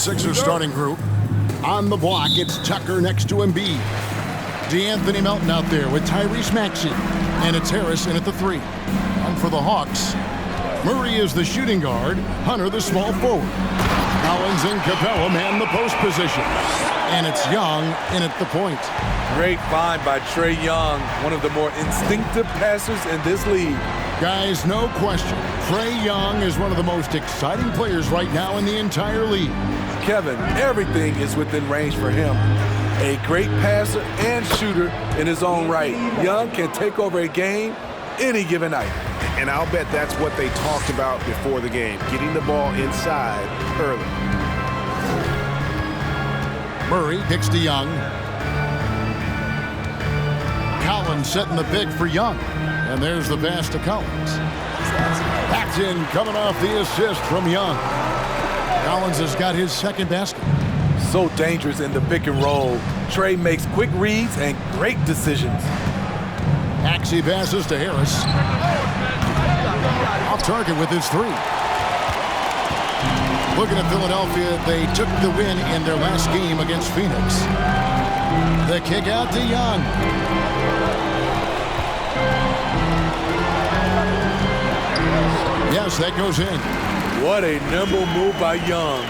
Sixers starting group. On the block, it's Tucker next to Embiid. DeAnthony Melton out there with Tyrese Maxey. And it's Harris in at the 3. And for the Hawks, Murray is the shooting guard, Hunter the small forward. Collins and Capella man the post position. And it's Young in at the point. Great find by Trae Young, one of the more instinctive passers in this league. Guys, no question, Trae Young is one of the most exciting players right now in the entire league. Kevin, everything is within range for him. A great passer and shooter in his own right. Young can take over a game any given night. And I'll bet that's what they talked about before the game, getting the ball inside early. Murray kicks to Young. Collins setting the pick for Young. And there's the pass to Collins. Paxton coming off the assist from Young. Collins has got his second basket. So dangerous in the pick and roll. Trae makes quick reads and great decisions. Maxey passes to Harris. Off target with his 3. Looking at Philadelphia, they took the win in their last game against Phoenix. The kick out to Young. Yes, that goes in. What a nimble move by Young,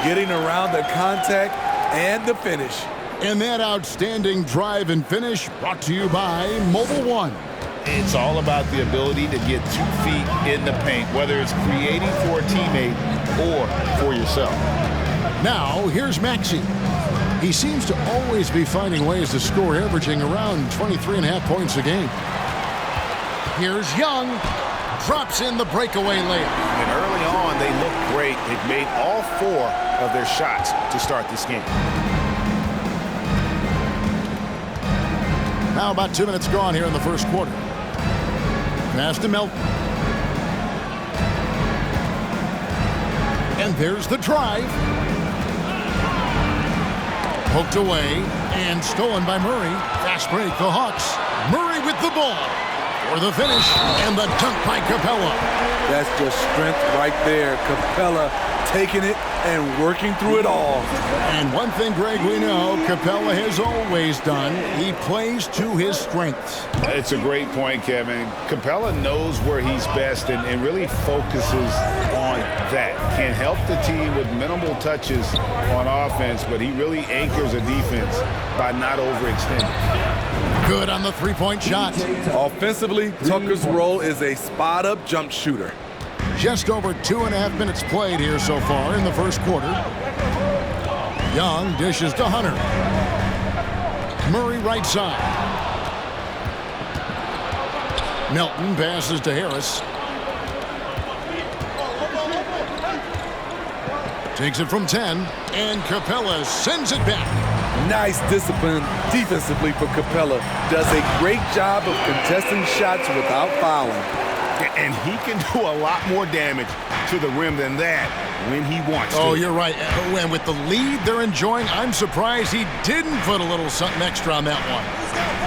getting around the contact and the finish. And that outstanding drive and finish brought to you by Mobile One. It's all about the ability to get 2 feet in the paint, whether it's creating for a teammate or for yourself. Now, here's Maxey. He seems to always be finding ways to score, averaging around 23.5 points a game. Here's Young. Drops in the breakaway layup. And early on, they look great. They've made all 4 of their shots to start this game. Now about 2 minutes gone here in the first quarter. Pass to Melton. And there's the drive. Poked away and stolen by Murray. Fast break, the Hawks. Murray with the ball. For the finish, and the dunk by Capella. That's just strength right there. Capella taking it and working through it all. And one thing, Greg, we know Capella has always done. He plays to his strengths. It's a great point, Kevin. Capella knows where he's best and really focuses on that. Can help the team with minimal touches on offense, but he really anchors a defense by not overextending. Good on the three-point shot. Offensively, Tucker's role is a spot-up jump shooter. Just over 2.5 minutes played here so far in the first quarter. Young dishes to Hunter. Murray right side. Melton passes to Harris. Takes it from 10, and Capella sends it back. Nice discipline defensively for Capella. Does a great job of contesting shots without fouling. And he can do a lot more damage to the rim than that when he wants to. Oh, you're right. And with the lead they're enjoying, I'm surprised he didn't put a little something extra on that one.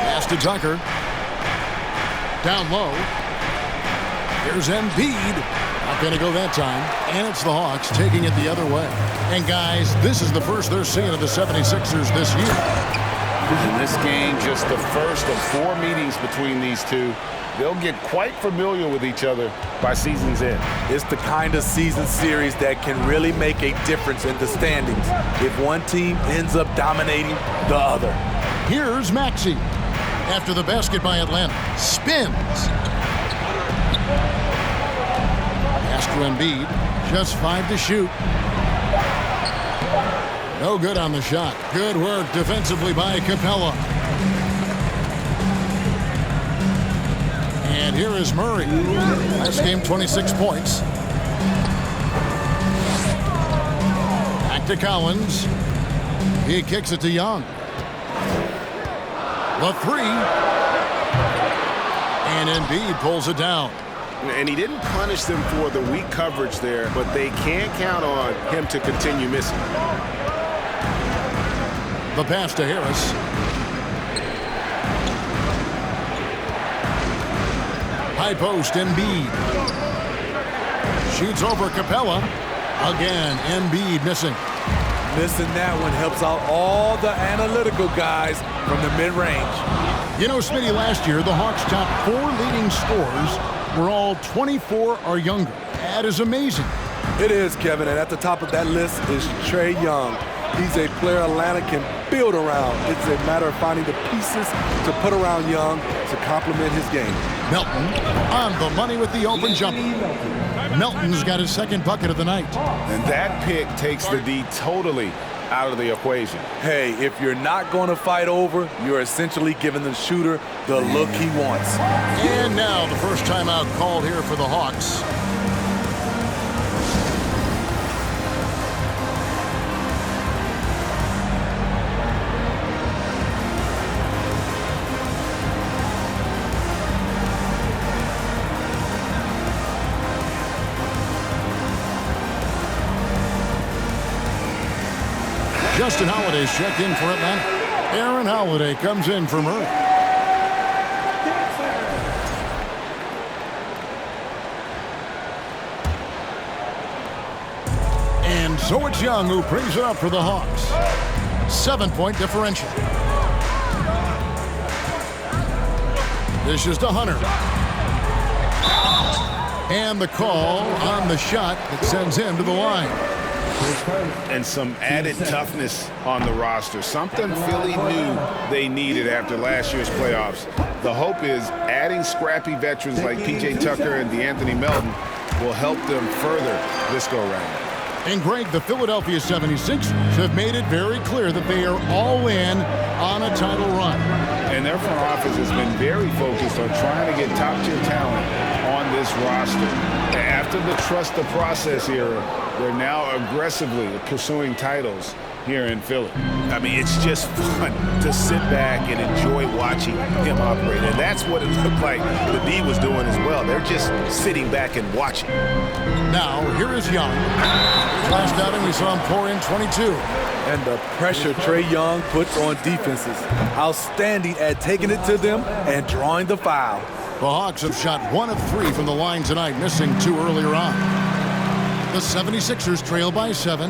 Pass to Tucker. Down low. Here's Embiid. Not going to go that time. And it's the Hawks taking it the other way. And, guys, this is the first they're seeing of the 76ers this year. In this game, just the first of 4 meetings between these two. They'll get quite familiar with each other by season's end. It's the kind of season series that can really make a difference in the standings if one team ends up dominating the other. Here's Maxey. After the basket by Atlanta. Spins. Pass to Embiid. Just 5 to shoot. No good on the shot. Good work defensively by Capella. And here is Murray. Last game, 26 points. Back to Collins. He kicks it to Young. The 3. And Embiid pulls it down. And he didn't punish them for the weak coverage there, but they can't count on him to continue missing. The pass to Harris. High post, Embiid. Shoots over Capella. Again, Embiid missing. Missing that one helps out all the analytical guys from the mid-range. You know, Smitty, last year, the Hawks' top 4 leading scorers were all 24 or younger. That is amazing. It is, Kevin, and at the top of that list is Trae Young. He's a player Atlanta can build around. It's a matter of finding the pieces to put around Young to complement his game. Melton on the money with the open jumper. Melton's got his second bucket of the night. And that pick takes the D totally out of the equation. Hey, if you're not going to fight over, you're essentially giving the shooter the look he wants. And now the first timeout called here for the Hawks. Justin Holiday's checked in for Atlanta. Aaron Holiday comes in for Murray. And so it's Young who brings it up for the Hawks. 7-point differential. This is to Hunter. And the call on the shot that sends him to the line. And some added toughness on the roster. Something Philly knew they needed after last year's playoffs. The hope is adding scrappy veterans like P.J. Tucker and DeAnthony Melton will help them further this go-round. And Greg, the Philadelphia 76ers have made it very clear that they are all in on a title run. And their front office has been very focused on trying to get top-tier talent on this roster. After the trust the process era, they're now aggressively pursuing titles here in Philly. I mean, it's just fun to sit back and enjoy watching him operate. And that's what it looked like the D was doing as well. They're just sitting back and watching. Now, here is Young. Last outing, we saw him pour in 22. And the pressure Trae Young puts on defenses. Outstanding at taking it to them and drawing the foul. The Hawks have shot 1 of 3 from the line tonight, missing 2 earlier on. The 76ers trail by 7.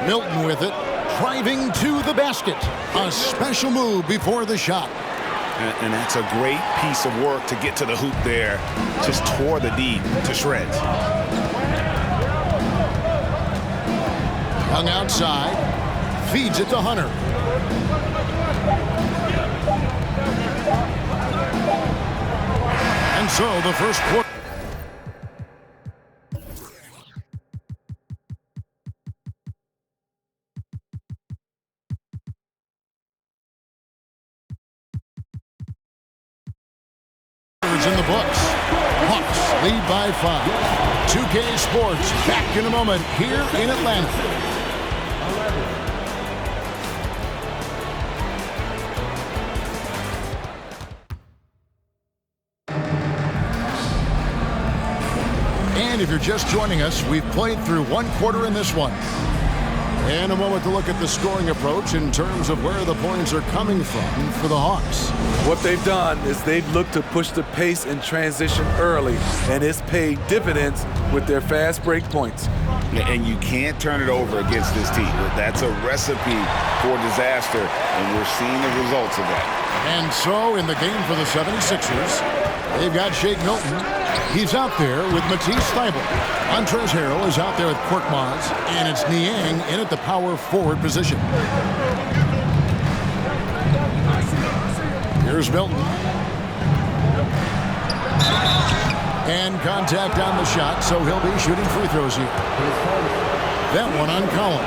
Milton with it, driving to the basket. A special move before the shot. And that's a great piece of work to get to the hoop there. Just tore the D to shreds. Young outside, feeds it to Hunter. And so the first quarter. In the books. Hawks lead by 5. 2K Sports back in a moment here in Atlanta. And if you're just joining us, we've played through 1 quarter in this one. And a moment to look at the scoring approach in terms of where the points are coming from for the Hawks. What they've done is they've looked to push the pace and transition early, and it's paid dividends with their fast break points. And you can't turn it over against this team. That's a recipe for disaster, and we're seeing the results of that. And so in the game for the 76ers, they've got Shake Milton. He's out there with Matisse Thybulle. Montrezl Harrell is out there with Korkmaz, and it's Niang in at the power forward position. Here's Milton. And contact on the shot, so he'll be shooting free throws here. That one on Collins.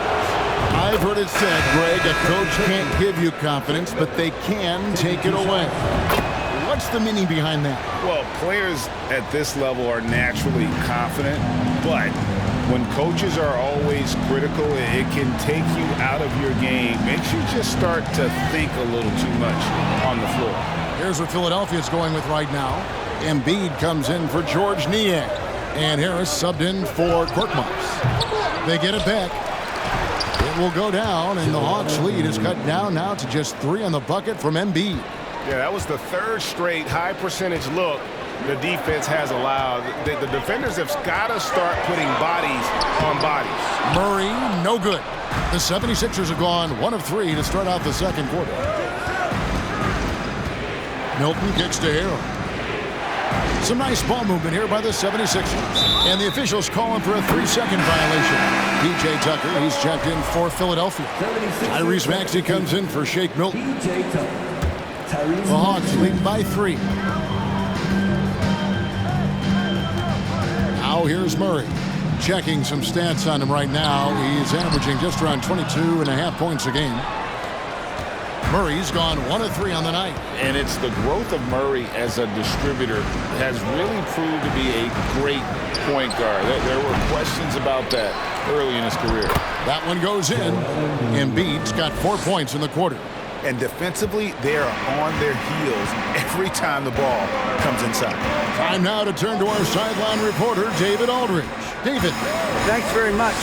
I've heard it said, Greg, a coach can't give you confidence, but they can take it away. What's the meaning behind that? Well, players at this level are naturally confident, but when coaches are always critical, it can take you out of your game. Makes you just start to think a little too much on the floor. Here's what Philadelphia's going with right now. Embiid comes in for George Niang, and Harris subbed in for Korkmaz. They get it back. It will go down, and the Hawks' lead is cut down now to just 3 on the bucket from Embiid. Yeah, that was the 3rd straight high percentage look the defense has allowed. The defenders have got to start putting bodies on bodies. Murray, no good. The 76ers have gone 1 of 3 to start out the second quarter. Milton kicks to Harrell. Some nice ball movement here by the 76ers. And the officials calling for a 3-second violation. P.J. Tucker, he's checked in for Philadelphia. Tyrese Maxey comes in for Shake Milton. The Hawks lead by 3. Now here's Murray. Checking some stats on him right now. He's averaging just around 22.5 points a game. Murray's gone 1 of 3 on the night. And it's the growth of Murray as a distributor has really proved to be a great point guard. There were questions about that early in his career. That one goes in. Embiid's got 4 points in the quarter. And defensively, they are on their heels every time the ball comes inside. Time now to turn to our sideline reporter, David Aldridge. David. Thanks very much.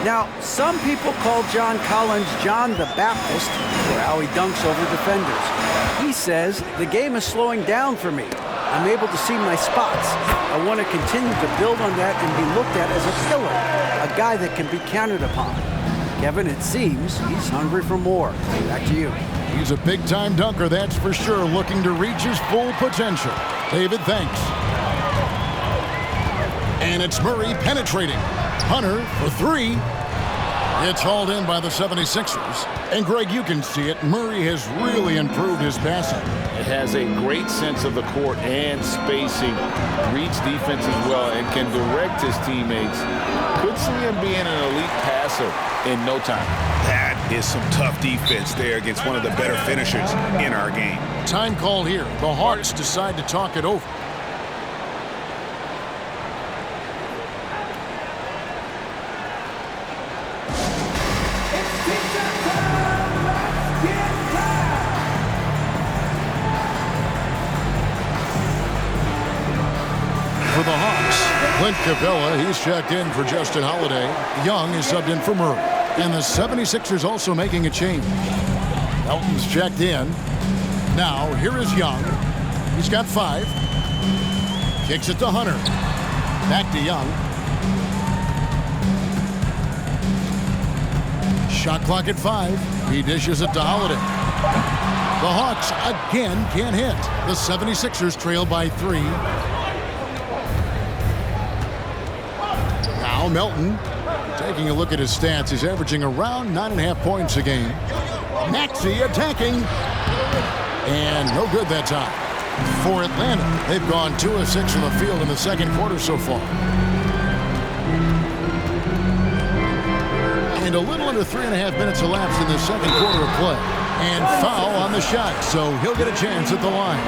Now, some people call John Collins John the Baptist for how he dunks over defenders. He says, the game is slowing down for me. I'm able to see my spots. I want to continue to build on that and be looked at as a killer, a guy that can be counted upon. Kevin, it seems he's hungry for more. Back to you. He's a big-time dunker, that's for sure, looking to reach his full potential. David, thanks. And it's Murray penetrating. Hunter for 3. It's hauled in by the 76ers. And, Greg, you can see it. Murray has really improved his passing. It has a great sense of the court and spacing. Reads defense as well and can direct his teammates. Could see him being an elite passer in no time. That is some tough defense there against one of the better finishers in our game. Time called here. The Hawks decide to talk it over. For the Hawks, Clint Capella, he's checked in for Justin Holiday. Young is subbed in for Murray. And the 76ers also making a change. Elton's checked in. Now, here is Young. He's got 5. Kicks it to Hunter. Back to Young. Shot clock at 5. He dishes it to Holiday. The Hawks again can't hit. The 76ers trail by 3. Now Melton, taking a look at his stats, he's averaging around 9.5 points a game. Maxey attacking. And no good that time. For Atlanta, they've gone 2 of 6 from the field in the second quarter so far. And a little under 3.5 minutes elapsed in the second quarter of play. And foul on the shot, so he'll get a chance at the line.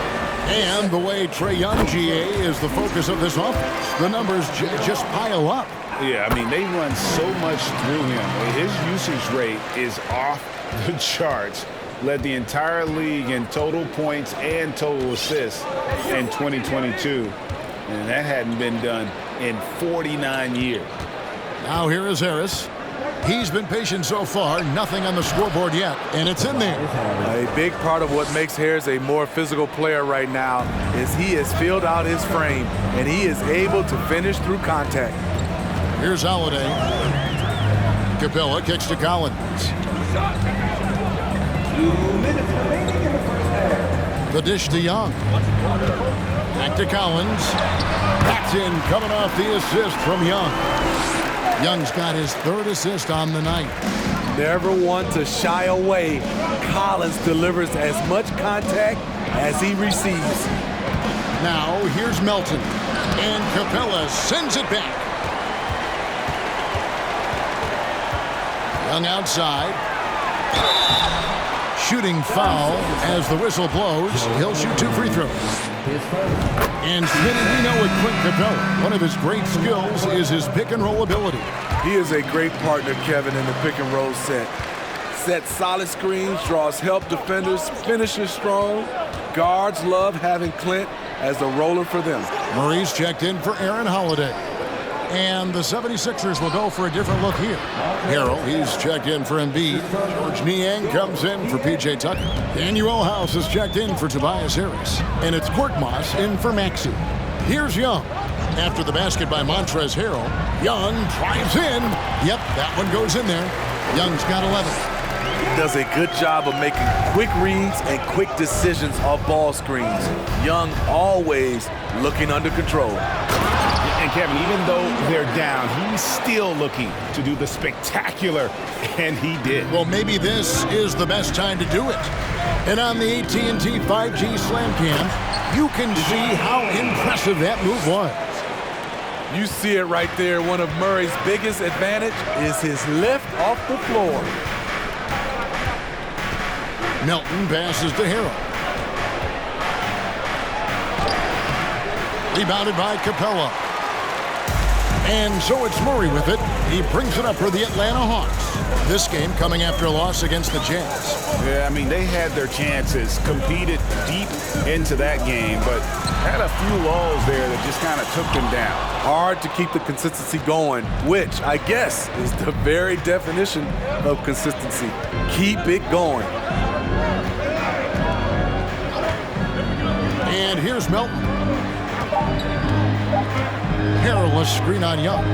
And the way Trae Young, GA, is the focus of this offense, the numbers just pile up. Yeah, I mean, they run so much through him. His usage rate is off the charts. Led the entire league in total points and total assists in 2022. And that hadn't been done in 49 years. Now here is Harris. He's been patient so far. Nothing on the scoreboard yet, and it's in there. A big part of what makes Harris a more physical player right now is he has filled out his frame, and he is able to finish through contact. Here's Holiday. Capella kicks to Collins. 2 minutes remaining in the first half. The dish to Young. Back to Collins. That's in, coming off the assist from Young. Young's got his 3rd assist on the night. Never one to shy away. Collins delivers as much contact as he receives. Now here's Melton. And Capella sends it back. Young outside. Shooting foul as the whistle blows. He'll shoot 2 free throws. And Smitty, we know with Clint Capella, one of his great skills is his pick and roll ability. He is a great partner, Kevin, in the pick and roll set. Sets solid screens, draws help defenders, finishes strong. Guards love having Clint as the roller for them. Murray's checked in for Aaron Holiday. And the 76ers will go for a different look here. Harrell, he's checked in for Embiid. George Niang comes in for P.J. Tucker. Daniel House is checked in for Tobias Harris. And it's Korkmaz in for Maxey. Here's Young. After the basket by Montrezl Harrell, Young drives in. Yep, that one goes in there. Young's got 11. Does a good job of making quick reads and quick decisions off ball screens. Young always looking under control. And Kevin, even though they're down, he's still looking to do the spectacular, and he did. Well, maybe this is the best time to do it. And on the AT&T 5G Slam Cam, you can see how impressive that move was. You see it right there. One of Murray's biggest advantage is his lift off the floor. Melton passes to Harrell. Rebounded by Capella. And so it's Murray with it. He brings it up for the Atlanta Hawks. This game coming after a loss against the Jazz. Yeah, I mean, they had their chances, competed deep into that game, but had a few lulls there that just kind of took them down. Hard to keep the consistency going, which I guess is the very definition of consistency. Keep it going. And here's Melton. Harrell, a screen on Young.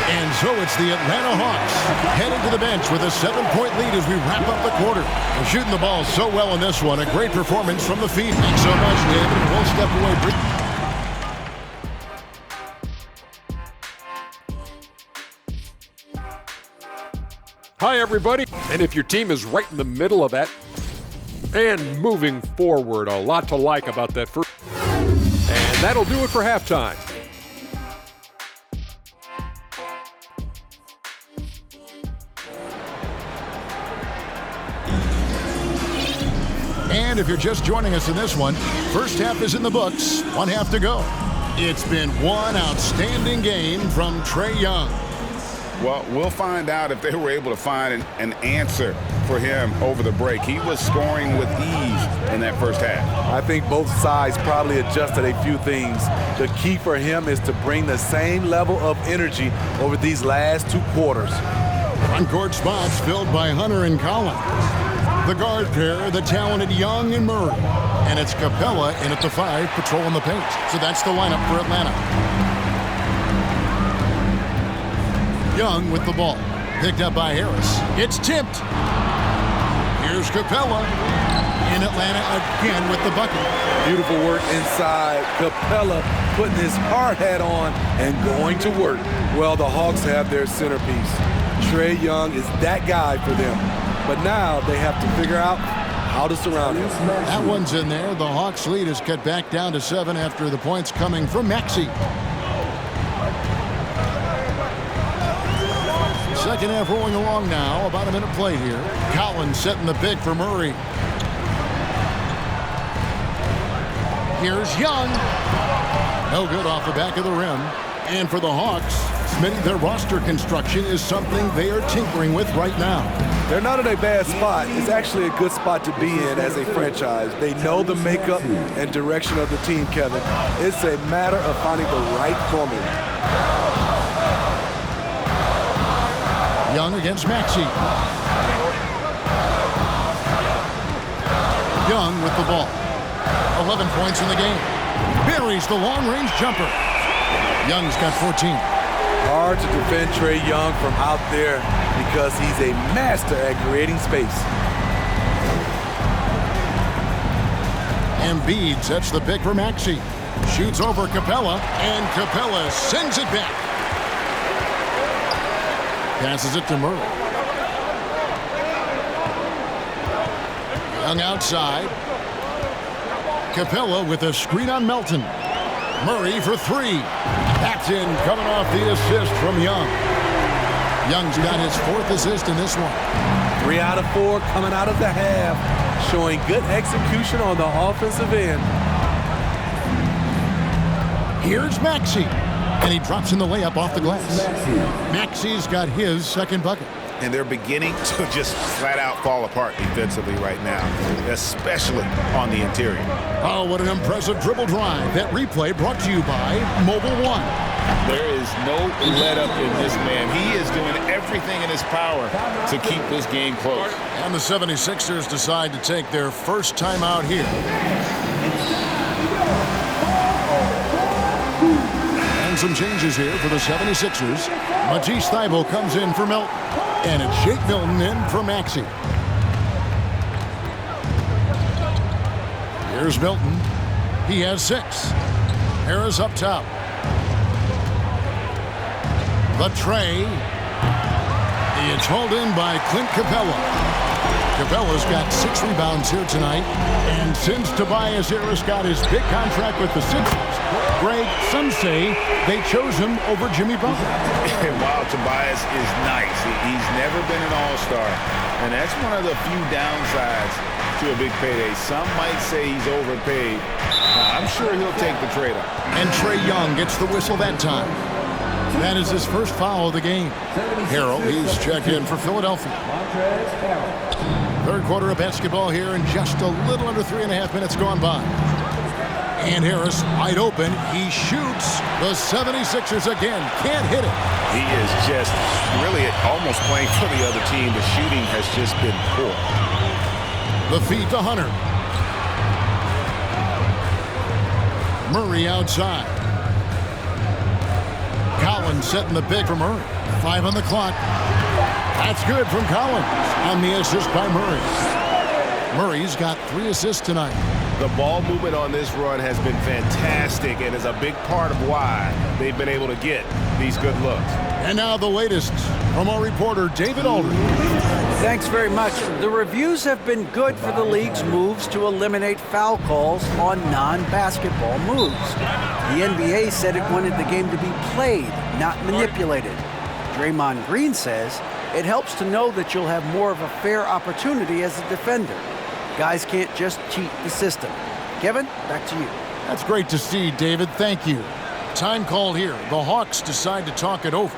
And so it's the Atlanta Hawks heading to the bench with a 7-point lead as we wrap up the quarter. They're shooting the ball so well in this one. A great performance from the Feed. Thanks so much, David. We'll step away. Hi, everybody. And if your team is right in the middle of that and moving forward, a lot to like about that first. And that'll do it for halftime. And if you're just joining us in this one, first half is in the books, one half to go. It's been one outstanding game from Trae Young. Well, we'll find out if they were able to find an answer for him over the break. He was scoring with ease in that first half. I think both sides probably adjusted a few things. The key for him is to bring the same level of energy over these last two quarters. Front-court spots filled by Hunter and Collins. The guard pair, the talented Young and Murray. And it's Capella in at the 5, patrolling the paint. So that's the lineup for Atlanta. Young with the ball. Picked up by Harris. It's tipped. Here's Capella. In Atlanta again with the bucket. Beautiful work inside. Capella putting his hard hat on and going to work. Well, the Hawks have their centerpiece. Trae Young is that guy for them. But now they have to figure out how to surround him. That one's in there. The Hawks lead is cut back down to 7 after the points coming from Maxey. Second half rolling along now. About a minute play here. Collins setting the pick for Murray. Here's Young. No good off the back of the rim. And for the Hawks, Smitty, their roster construction is something they are tinkering with right now. They're not in a bad spot. It's actually a good spot to be in as a franchise. They know the makeup and direction of the team, Kevin. It's a matter of finding the right formula. Young against Maxey. Young with the ball. 11 points in the game. Buries the long-range jumper. Young's got 14. Hard to defend Trae Young from out there because he's a master at creating space. Embiid sets the pick for Maxey. Shoots over Capella, and Capella sends it back. Passes it to Murray. Young outside. Capella with a screen on Melton. Murray for 3. That's in, coming off the assist from Young. Young's got his 4th assist in this one. 3 out of 4 coming out of the half, showing good execution on the offensive end. Here's Maxey, and he drops in the layup off the glass. Maxey's got his 2nd bucket. And they're beginning to just flat out fall apart defensively right now, especially on the interior. Oh, what an impressive dribble drive. That replay brought to you by Mobile One. There is no let up in this man. He is doing everything in his power to keep this game close. And the 76ers decide to take their first time out here. making some changes here for the 76ers. Matisse Thybulle comes in for Milton. And it's Jake Milton in for Maxey. Here's Milton. He has 6. Harris up top. The tray. It's hauled in by Clint Capella. Capella's got 6 rebounds here tonight. And since Tobias Harris got his big contract with the Sixers, Greg, some say they chose him over Jimmy Butler. While Tobias is nice, he's never been an all-star. And that's one of the few downsides to a big payday. Some might say he's overpaid. I'm sure he'll take the trade-off. And Trae Young gets the whistle that time. That is his first foul of the game. Harrell, he's checked in for Philadelphia. Third quarter of basketball here, and just a little under 3.5 minutes gone by. And Harris wide open. He shoots. The 76ers again can't hit it. He is just really almost playing for the other team. The shooting has just been poor. The feed to Hunter. Murray outside. Collins setting the pick for Murray. 5 on the clock. That's good from Collins on the assist by Murray. Murray's got 3 assists tonight. The ball movement on this run has been fantastic and is a big part of why they've been able to get these good looks. And now the latest from our reporter, David Aldridge. Thanks very much. The reviews have been good for the league's moves to eliminate foul calls on non-basketball moves. The NBA said it wanted the game to be played, not manipulated. Draymond Green says it helps to know that you'll have more of a fair opportunity as a defender. Guys can't just cheat the system. Kevin, back to you. That's great to see, David. Thank you. Time called here. The Hawks decide to talk it over.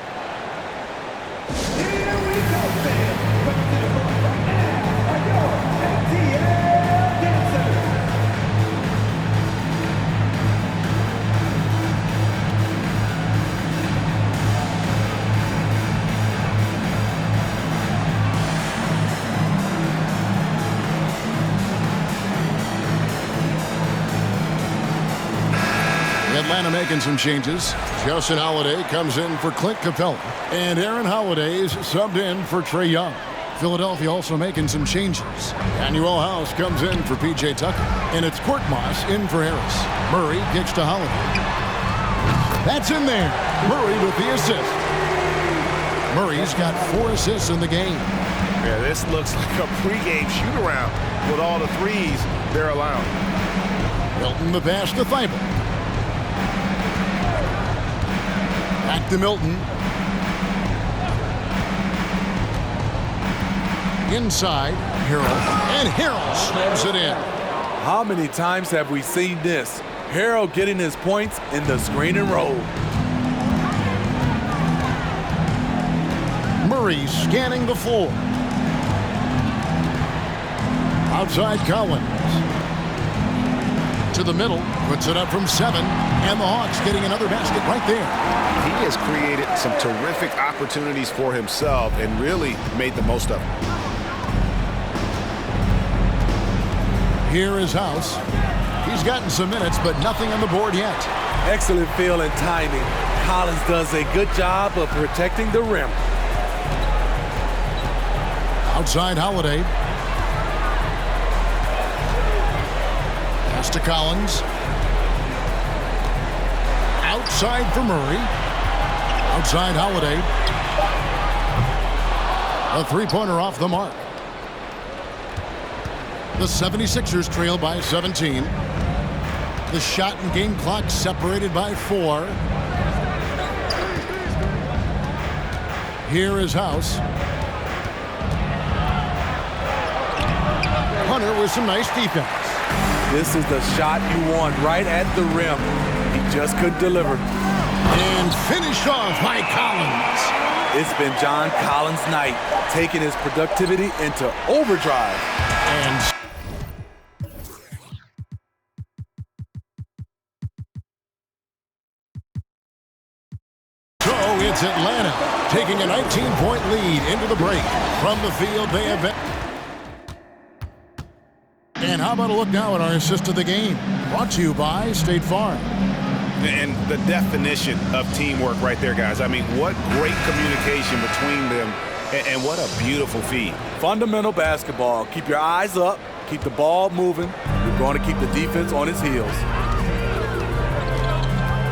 Atlanta making some changes. Justin Holiday comes in for Clint Capella. And Aaron Holiday's subbed in for Trae Young. Philadelphia also making some changes. Emmanuel House comes in for P.J. Tucker. And it's Korkmaz in for Harris. Murray kicks to Holiday. That's in there. Murray with the assist. Murray's got 4 assists in the game. Yeah, this looks like a pregame shoot-around with all the threes they're allowing. Milton the pass to Thybulle. Back to Milton. Inside, Harrell. And Harrell slams it in. How many times have we seen this? Harrell getting his points in the screen and roll. Murray scanning the floor. Outside Collins. To the middle, puts it up from 7, and the Hawks getting another basket right there. He has created some terrific opportunities for himself and really made the most of them. Here is House. He's gotten some minutes, but nothing on the board yet. Excellent feel and timing. Collins does a good job of protecting the rim. Outside Holiday. Pass to Collins. Outside for Murray. Outside Holiday. A three-pointer off the mark. The 76ers trail by 17. The shot and game clock separated by 4. Here is House. Hunter with some nice defense. This is the shot you want right at the rim. He just couldn't deliver. And finished off by Collins. It's been John Collins' night, taking his productivity into overdrive. And so it's Atlanta taking a 19-point lead into the break. From the field, they have been. And how about a look now at our assist of the game? Brought to you by State Farm. And the definition of teamwork right there, guys. I mean, what great communication between them, and what a beautiful feed. Fundamental basketball. Keep your eyes up. Keep the ball moving. You're going to keep the defense on its heels.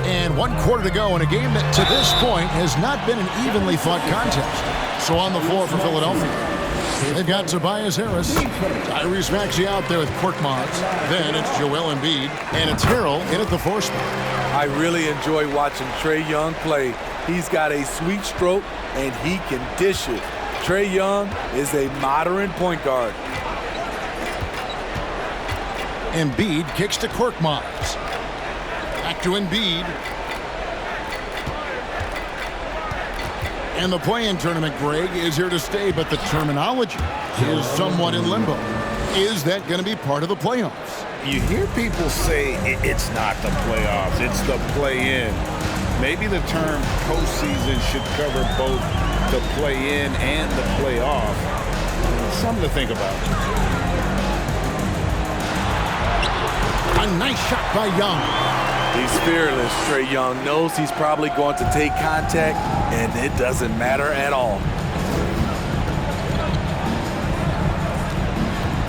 And 1 quarter to go in a game that to this point has not been an evenly fought contest. So on the floor for Philadelphia, they've got Tobias Harris, Tyrese Maxey out there with Korkmaz. Then it's Joel Embiid, and it's Harrell in at the 4 spot. I really enjoy watching Trae Young play. He's got a sweet stroke, and he can dish it. Trae Young is a modern point guard. Embiid kicks to Korkmaz. Back to Embiid. And the play-in tournament, Greg, is here to stay, but the terminology is somewhat in limbo. Is that going to be part of the playoffs? You hear people say it's not the playoffs, it's the play-in. Maybe the term postseason should cover both the play-in and the playoff. Something to think about. A nice shot by Young. He's fearless. Trae Young knows he's probably going to take contact, and it doesn't matter at all.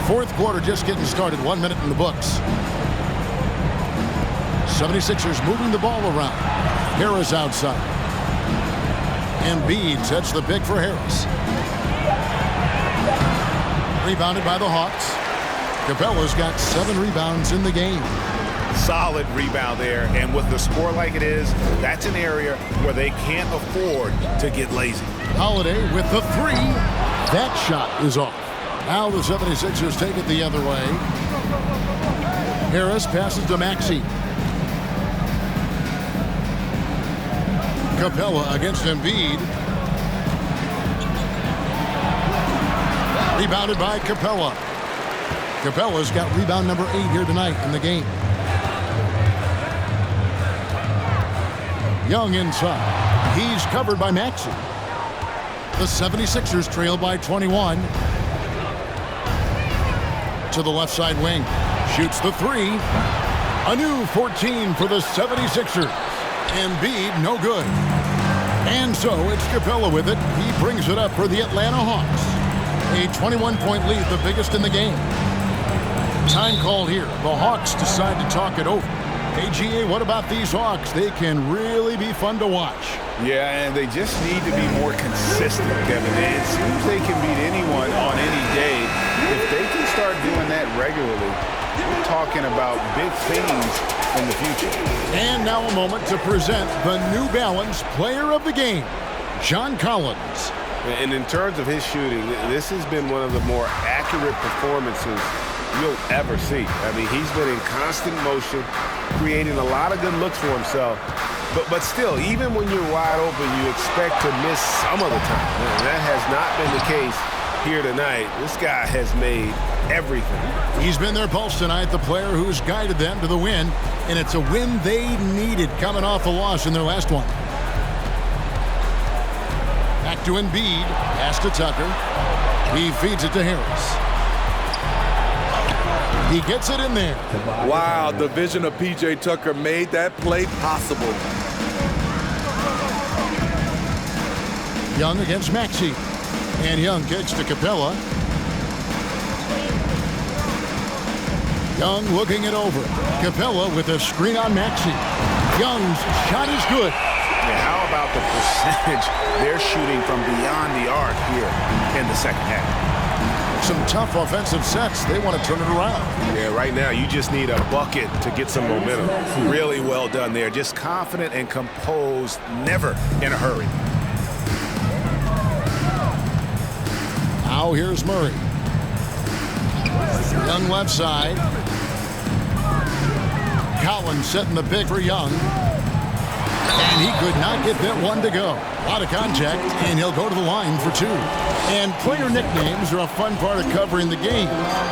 4th quarter just getting started. 1 minute in the books. 76ers moving the ball around. Harris outside. Embiid sets the pick for Harris. Rebounded by the Hawks. Capella's got 7 rebounds in the game. Solid rebound there, and with the score like it is, that's an area where they can't afford to get lazy. Holiday with the 3. That shot is off. Now the 76ers take it the other way. Harris passes to Maxey. Capella against Embiid. Rebounded by Capella. Capella's got rebound number 8 here tonight in the game. Young inside. He's covered by Maxey. The 76ers trail by 21. To the left side wing. Shoots the 3. A new 14 for the 76ers. Embiid, no good. And so it's Capella with it. He brings it up for the Atlanta Hawks. A 21-point lead, the biggest in the game. Time called here. The Hawks decide to talk it over. Hey, GA, what about these Hawks? They can really be fun to watch. Yeah, and they just need to be more consistent, Kevin. It seems they can beat anyone on any day. If they can start doing that regularly, we're talking about big things in the future. And now a moment to present the New Balance Player of the Game, John Collins. And in terms of his shooting, this has been one of the more accurate performances you'll ever see. I mean, he's been in constant motion, creating a lot of good looks for himself. But still, even when you're wide open, you expect to miss some of the time. And that has not been the case here tonight. This guy has made everything. He's been their pulse tonight, the player who's guided them to the win. And it's a win they needed coming off the loss in their last one. Back to Embiid. Pass to Tucker. He feeds it to Harris. He gets it in there. Wow, the vision of P.J. Tucker made that play possible. Young against Maxey. And Young kicks to Capella. Young looking it over. Capella with a screen on Maxey. Young's shot is good. Yeah, how about the percentage they're shooting from beyond the arc here in the second half? Some tough offensive sets. They want to turn it around. Yeah, right now you just need a bucket to get some momentum. Really well done there. Just confident and composed, never in a hurry. Now here's Murray. Young left side. Collins setting the pick for Young. And he could not get that one to go. A lot of contact, and he'll go to the line for 2. And player nicknames are a fun part of covering the game.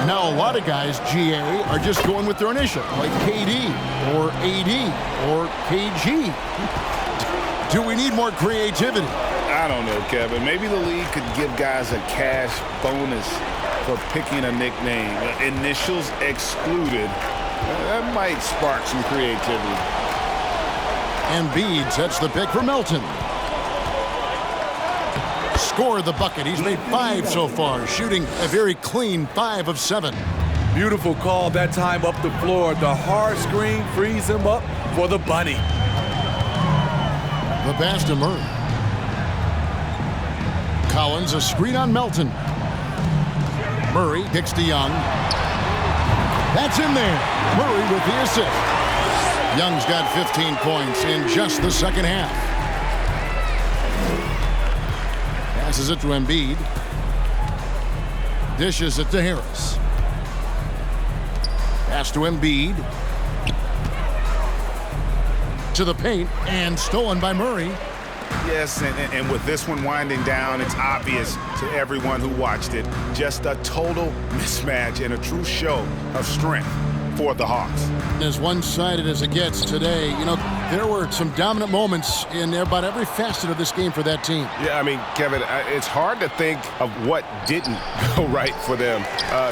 Now, a lot of guys, GA, are just going with their initial, like KD or AD or KG. Do we need more creativity? I don't know, Kevin. Maybe the league could give guys a cash bonus for picking a nickname. Initials excluded. That might spark some creativity. Embiid sets the pick for Melton. Scored the bucket. He's made 5 so far, shooting a very clean 5 of 7. Beautiful call that time up the floor. The hard screen frees him up for the bunny. The pass to Murray. Collins, a screen on Melton. Murray kicks to Young. That's in there. Murray with the assist. Young's got 15 points in just the second half. Passes it to Embiid. Dishes it to Harris. Pass to Embiid. To the paint and stolen by Murray. Yes, and with this one winding down, it's obvious to everyone who watched it. Just a total mismatch and a true show of strength for the Hawks. As one-sided as it gets today, you know, there were some dominant moments in about every facet of this game for that team. Yeah, I mean, Kevin, it's hard to think of what didn't go right for them.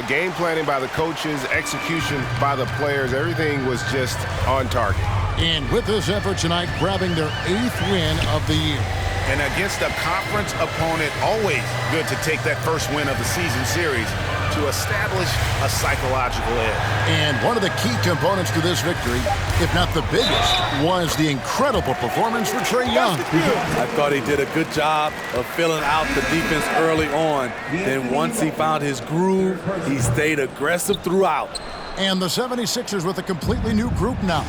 Game planning by the coaches, execution by the players, everything was just on target. And with this effort tonight, grabbing their 8th win of the year. And against a conference opponent, always good to take that first win of the season series to establish a psychological edge. And one of the key components to this victory, if not the biggest, was the incredible performance for Trae Young. I thought he did a good job of filling out the defense early on. Then once he found his groove, he stayed aggressive throughout. And the 76ers with a completely new group now.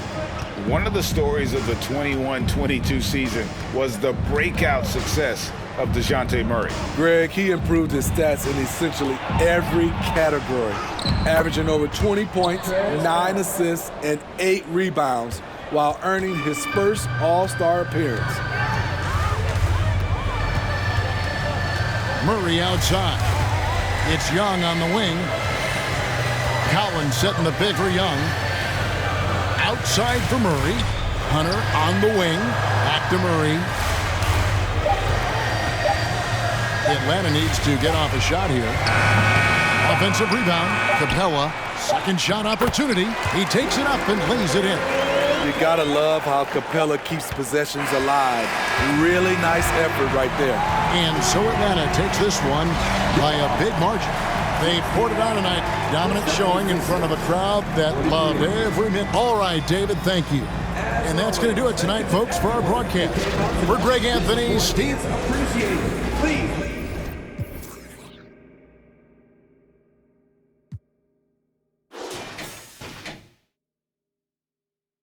One of the stories of the 21-22 season was the breakout success of DeJounte Murray. Greg, he improved his stats in essentially every category, averaging over 20 points, 9 assists, and 8 rebounds, while earning his first All-Star appearance. Murray outside. It's Young on the wing. Collins setting the pick for Young. Outside for Murray. Hunter on the wing. Back to Murray. Atlanta needs to get off a shot here. Offensive rebound. Capella. Second shot opportunity. He takes it up and lays it in. You gotta love how Capella keeps possessions alive. Really nice effort right there. And so Atlanta takes this one by a big margin. They poured it on tonight. Dominant showing in front of a crowd that loved every minute. All right, David, thank you. And that's going to do it tonight, folks, for our broadcast. For Greg Anthony, Steve. Appreciate it. Please